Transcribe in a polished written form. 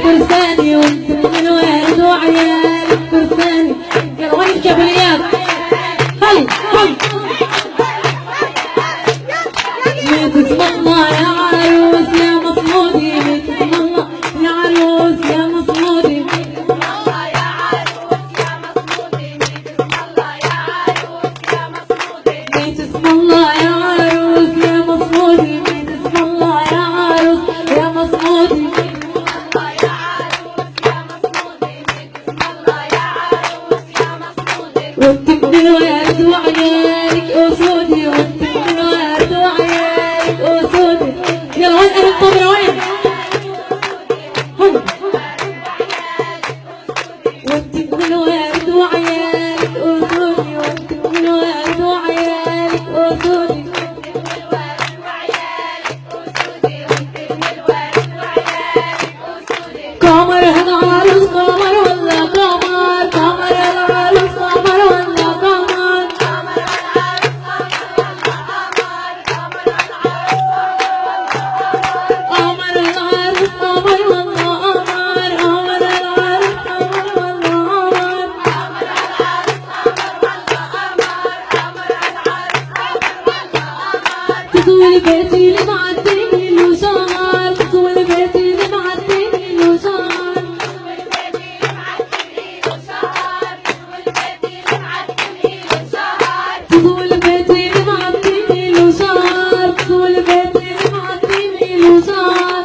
فرساني وانت من الوالد وعيالك فرساني. يلا وين الكابليات؟ هل ميت اسم الله يا عروس يا مصمودي، ميت اسم الله يا عروس يا مصمودي، ميت اسم الله يا عروس يا مصمودي، ميت اسم الله يا عروس يا مصمودي، ميت اسم الله يا عروس يا مصمودي، ميت اسم الله يا عروس يا مصمودي، ميت اسم الله يا عروس يا مصمودي، ميت اسم الله يا عروس يا مصمودي. وانت من الورد وعيالك اسودي، وانت من الورد وعيالك اسودي. يلا وين اهل الطبرة وين؟ وانت من الورد وعيالك اسودي، وانت من الورد وعيالك اسودي، قمر هذا عروس قمر ولا قمر، قمر هذا عروس قمر ولا قمر، قمر العروس قمر العروس قمر ولا قمر، قمر العروس قمر ولا قمر، قمر العروس تطول بيتي اللي معديني له شهر، تطول بيتي اللي معديني له شهر، تطول بيتي اللي معديني له شهر، تطول بيتي اللي معديني له شهر، تطول بيتي اللي معديني له شهر.